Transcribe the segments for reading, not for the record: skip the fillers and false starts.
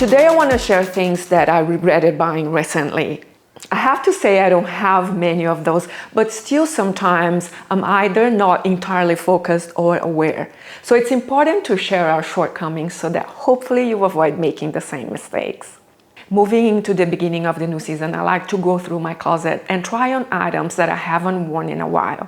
Today I want to share things that I regretted buying recently. I have to say I don't have many of those, but still sometimes I'm either not entirely focused or aware. So it's important to share our shortcomings so that hopefully you avoid making the same mistakes. Moving into the beginning of the new season, I like to go through my closet and try on items that I haven't worn in a while,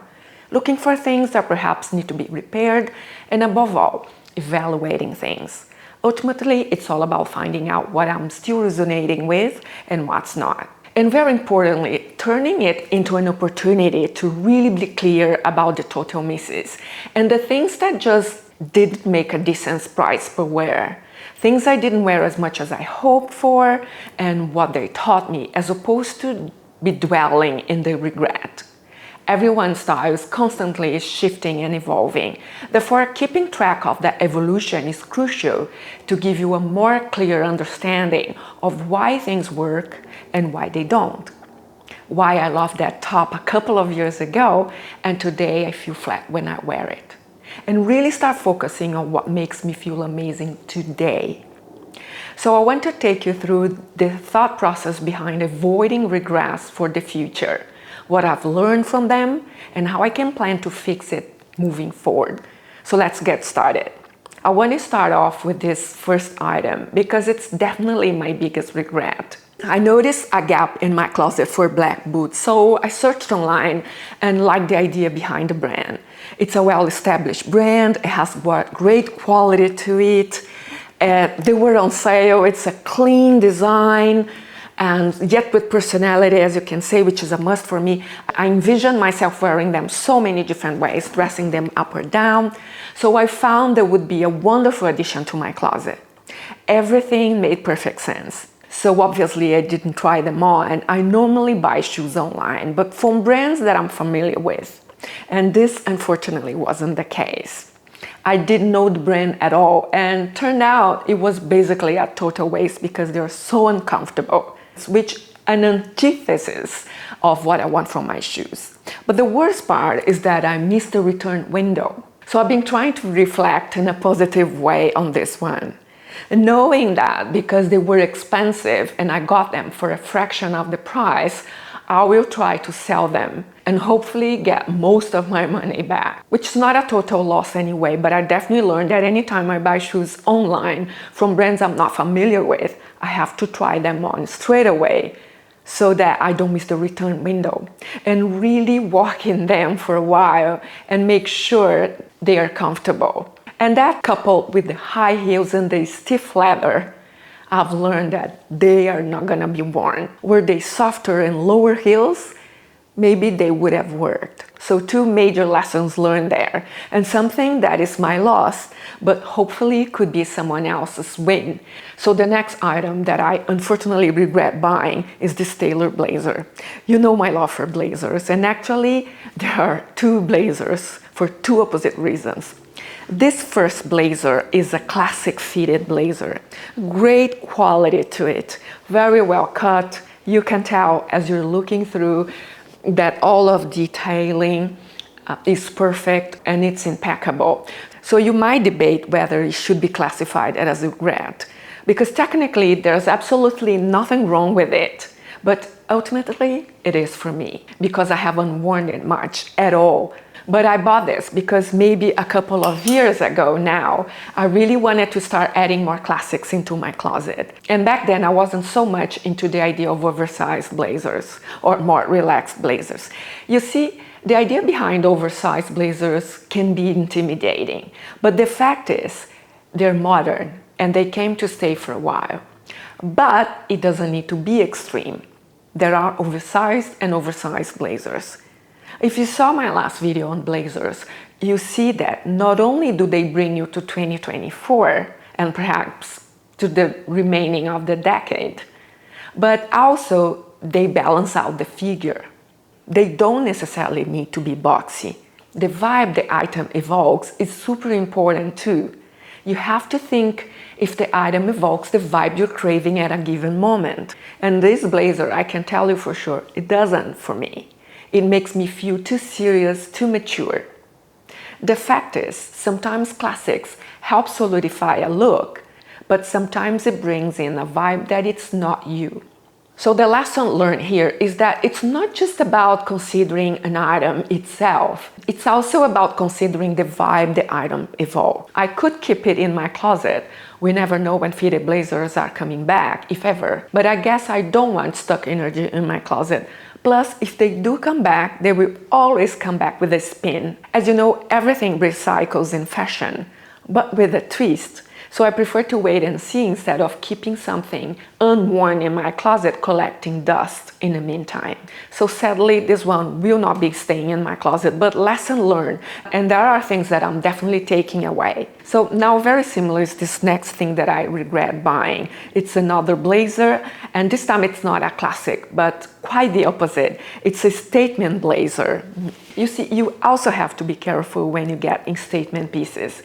looking for things that perhaps need to be repaired, and above all, evaluating things. Ultimately, it's all about finding out what I'm still resonating with and what's not. And very importantly, turning it into an opportunity to really be clear about the total misses and the things that just didn't make a decent price per wear. Things I didn't wear as much as I hoped for and what they taught me, as opposed to be dwelling in the regret. Everyone's style is constantly shifting and evolving. Therefore, keeping track of that evolution is crucial to give you a more clear understanding of why things work and why they don't. Why I loved that top a couple of years ago and today I feel flat when I wear it. And really start focusing on what makes me feel amazing today. So I want to take you through the thought process behind avoiding regrets for the future, what I've learned from them, and how I can plan to fix it moving forward. So let's get started. I want to start off with this first item because it's definitely my biggest regret. I noticed a gap in my closet for black boots, so I searched online and liked the idea behind the brand. It's a well-established brand, it has great quality to it, they were on sale, it's a clean design, and yet with personality, as you can say, which is a must for me. I envision myself wearing them so many different ways, dressing them up or down. So I found they would be a wonderful addition to my closet. Everything made perfect sense. So obviously I didn't try them on. I normally buy shoes online, but from brands that I'm familiar with. And this unfortunately wasn't the case. I didn't know the brand at all, and turned out it was basically a total waste because they're so uncomfortable, which an antithesis of what I want from my shoes. But the worst part is that I missed the return window. So I've been trying to reflect in a positive way on this one. And knowing that because they were expensive and I got them for a fraction of the price, I will try to sell them and hopefully get most of my money back, which is not a total loss anyway, but I definitely learned that anytime I buy shoes online from brands I'm not familiar with, I have to try them on straight away so that I don't miss the return window and really walk in them for a while and make sure they are comfortable. And that coupled with the high heels and the stiff leather, I've learned that they are not gonna be worn. Were they softer and lower heels, maybe they would have worked. So two major lessons learned there, and something that is my loss, but hopefully could be someone else's win. So the next item that I unfortunately regret buying is this tailored blazer. You know my love for blazers, and actually there are two blazers for two opposite reasons. This first blazer is a classic fitted blazer. Great quality to it, very well cut. You can tell as you're looking through that all of detailing is perfect and it's impeccable. So you might debate whether it should be classified as a regret, because technically there's absolutely nothing wrong with it. But ultimately it is for me because I haven't worn it much at all. But I bought this because maybe a couple of years ago now, I really wanted to start adding more classics into my closet. And back then I wasn't so much into the idea of oversized blazers or more relaxed blazers. You see, the idea behind oversized blazers can be intimidating, but the fact is they're modern and they came to stay for a while. But it doesn't need to be extreme. There are oversized and oversized blazers. If you saw my last video on blazers, you see that not only do they bring you to 2024 and perhaps to the remaining of the decade, but also they balance out the figure. They don't necessarily need to be boxy. The vibe the item evokes is super important too. You have to think if the item evokes the vibe you're craving at a given moment. And this blazer, I can tell you for sure, it doesn't for me. It makes me feel too serious, too mature. The fact is, sometimes classics help solidify a look, but sometimes it brings in a vibe that it's not you. So the lesson learned here is that it's not just about considering an item itself, it's also about considering the vibe the item evokes. I could keep it in my closet. We never know when fitted blazers are coming back, if ever. But I guess I don't want stuck energy in my closet. Plus, if they do come back, they will always come back with a spin. As you know, everything recycles in fashion, but with a twist. So I prefer to wait and see instead of keeping something unworn in my closet collecting dust in the meantime. So sadly, this one will not be staying in my closet, but lesson learned. And there are things that I'm definitely taking away. So now very similar is this next thing that I regret buying. It's another blazer, and this time it's not a classic, but quite the opposite. It's a statement blazer. You see, you also have to be careful when you get in statement pieces,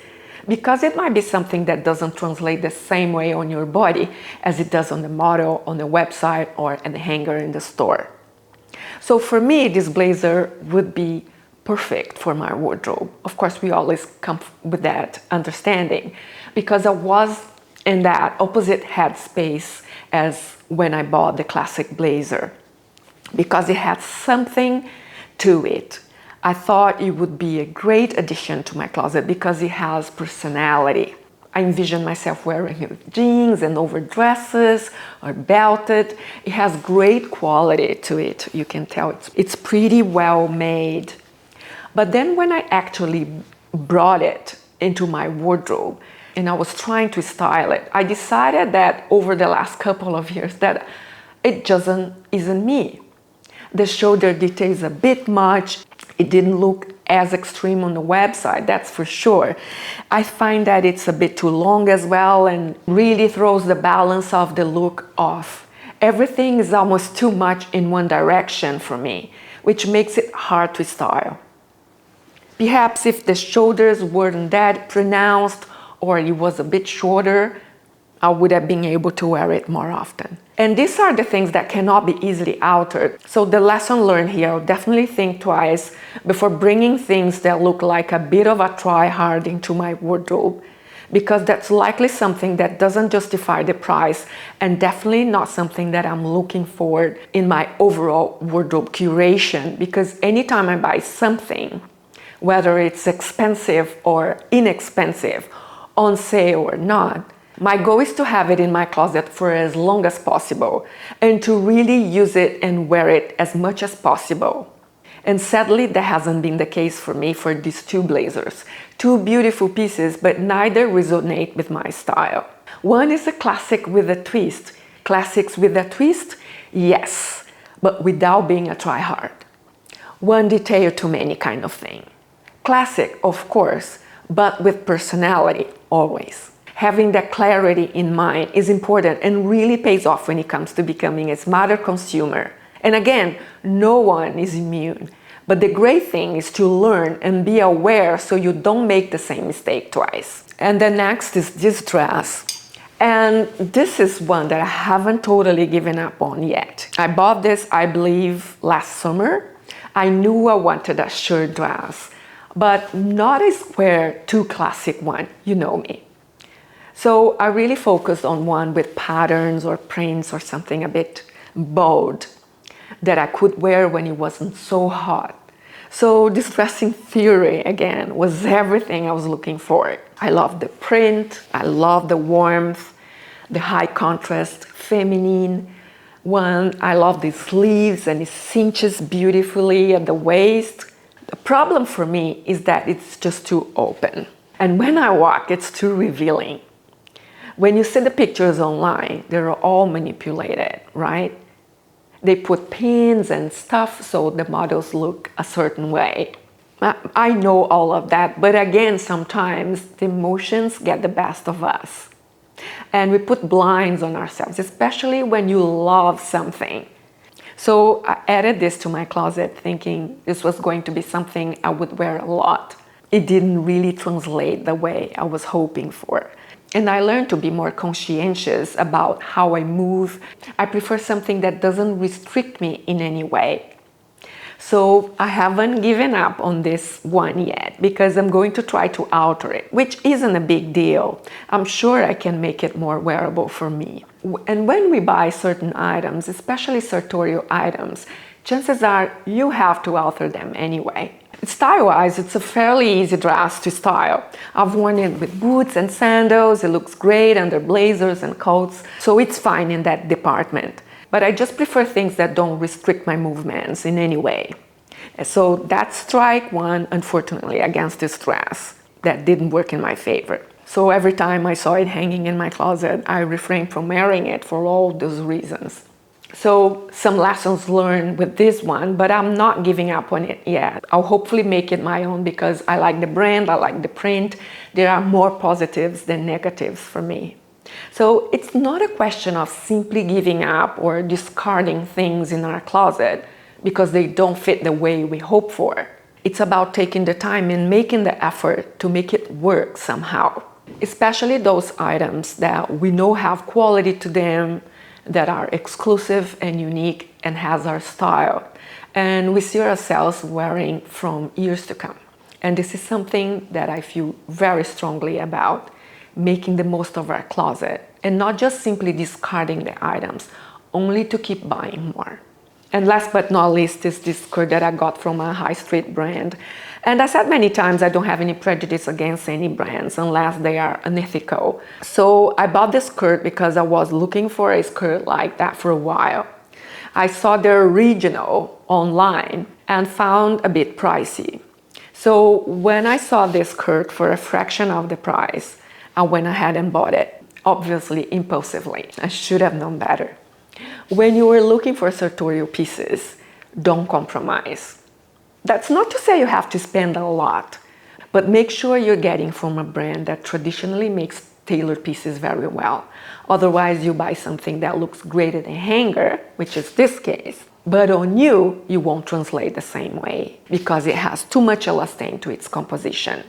because it might be something that doesn't translate the same way on your body as it does on the model, on the website, or at the hanger in the store. So for me, this blazer would be perfect for my wardrobe. Of course, we always come with that understanding, because I was in that opposite headspace as when I bought the classic blazer, because it had something to it. I thought it would be a great addition to my closet because it has personality. I envision myself wearing it with jeans and overdresses or belted. It has great quality to it. You can tell it's pretty well made. But then when I actually brought it into my wardrobe and I was trying to style it, I decided that over the last couple of years that it just isn't me. The shoulder detail is a bit much. It didn't look as extreme on the website, that's for sure. I find that it's a bit too long as well and really throws the balance of the look off. Everything is almost too much in one direction for me, which makes it hard to style. Perhaps if the shoulders weren't that pronounced or it was a bit shorter, I would have been able to wear it more often. And these are the things that cannot be easily altered. So the lesson learned here, I'll definitely think twice before bringing things that look like a bit of a try-hard into my wardrobe, because that's likely something that doesn't justify the price and definitely not something that I'm looking for in my overall wardrobe curation, because anytime I buy something, whether it's expensive or inexpensive, on sale or not, my goal is to have it in my closet for as long as possible and to really use it and wear it as much as possible. And sadly, that hasn't been the case for me for these two blazers. Two beautiful pieces, but neither resonate with my style. One is a classic with a twist. Classics with a twist? Yes, but without being a try-hard. One detail too many kind of thing. Classic, of course, but with personality, always. Having that clarity in mind is important and really pays off when it comes to becoming a smarter consumer. And again, no one is immune. But the great thing is to learn and be aware so you don't make the same mistake twice. And then next is this dress. And this is one that I haven't totally given up on yet. I bought this, I believe, last summer. I knew I wanted a shirt dress, but not a square, too classic one, you know me. So I really focused on one with patterns or prints or something a bit bold that I could wear when it wasn't so hot. So this dressing theory, again, was everything I was looking for. I love the print, I love the warmth, the high contrast, feminine one. I love the sleeves and it cinches beautifully at the waist. The problem for me is that it's just too open. And when I walk, it's too revealing. When you see the pictures online, they're all manipulated, right? They put pins and stuff so the models look a certain way. I know all of that, but again, sometimes the emotions get the best of us. And we put blinds on ourselves, especially when you love something. So I added this to my closet thinking this was going to be something I would wear a lot. It didn't really translate the way I was hoping for. And I learned to be more conscientious about how I move. I prefer something that doesn't restrict me in any way. So I haven't given up on this one yet because I'm going to try to alter it, which isn't a big deal. I'm sure I can make it more wearable for me. And when we buy certain items, especially sartorial items, chances are you have to alter them anyway. Style-wise, it's a fairly easy dress to style. I've worn it with boots and sandals. It looks great under blazers and coats, so it's fine in that department. But I just prefer things that don't restrict my movements in any way. So that's strike one, unfortunately, against this dress. That didn't work in my favor. So every time I saw it hanging in my closet, I refrained from wearing it for all those reasons. So some lessons learned with this one, but I'm not giving up on it yet. I'll hopefully make it my own because I like the brand, I like the print. There are more positives than negatives for me. So it's not a question of simply giving up or discarding things in our closet because they don't fit the way we hope for. It's about taking the time and making the effort to make it work somehow. Especially those items that we know have quality to them, that are exclusive and unique and has our style, and we see ourselves wearing from years to come. And this is something that I feel very strongly about, making the most of our closet and not just simply discarding the items, only to keep buying more. And last but not least is this skirt that I got from a high street brand. And I said many times I don't have any prejudice against any brands unless they are unethical. So I bought this skirt because I was looking for a skirt like that for a while. I saw their original online and found a bit pricey. So when I saw this skirt for a fraction of the price, I went ahead and bought it, obviously impulsively. I should have known better. When you are looking for sartorial pieces, don't compromise. That's not to say you have to spend a lot, but make sure you're getting from a brand that traditionally makes tailored pieces very well. Otherwise, you buy something that looks great in a hanger, which is this case, but on you, you won't translate the same way because it has too much elastane to its composition.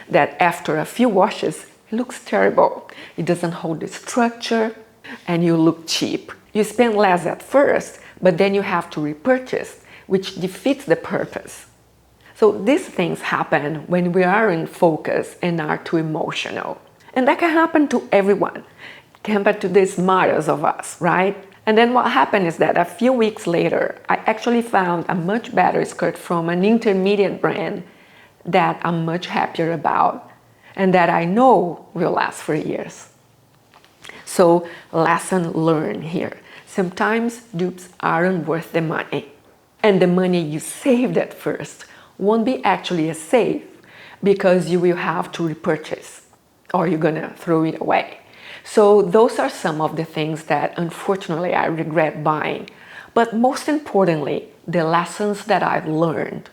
That after a few washes, it looks terrible. It doesn't hold the structure and you look cheap. You spend less at first, but then you have to repurchase, which defeats the purpose. So these things happen when we are in focus and are too emotional. And that can happen to everyone. It can happen to the smartest of us, right? And then what happened is that a few weeks later, I actually found a much better skirt from an intermediate brand that I'm much happier about and that I know will last for years. So lesson learned here. Sometimes dupes aren't worth the money. And the money you saved at first won't be actually a save because you will have to repurchase or you're gonna throw it away. So those are some of the things that unfortunately I regret buying. But most importantly, the lessons that I've learned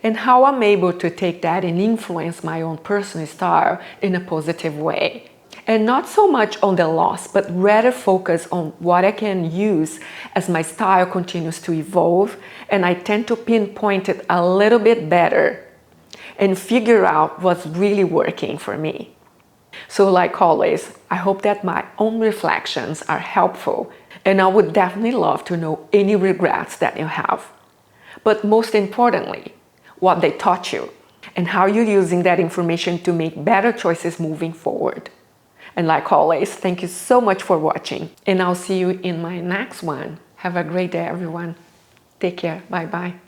and how I'm able to take that and influence my own personal style in a positive way. And not so much on the loss, but rather focus on what I can use as my style continues to evolve and I tend to pinpoint it a little bit better and figure out what's really working for me. So like always, I hope that my own reflections are helpful and I would definitely love to know any regrets that you have. But most importantly, what they taught you and how you're using that information to make better choices moving forward. And like always, thank you so much for watching. And I'll see you in my next one. Have a great day, everyone. Take care. Bye-bye.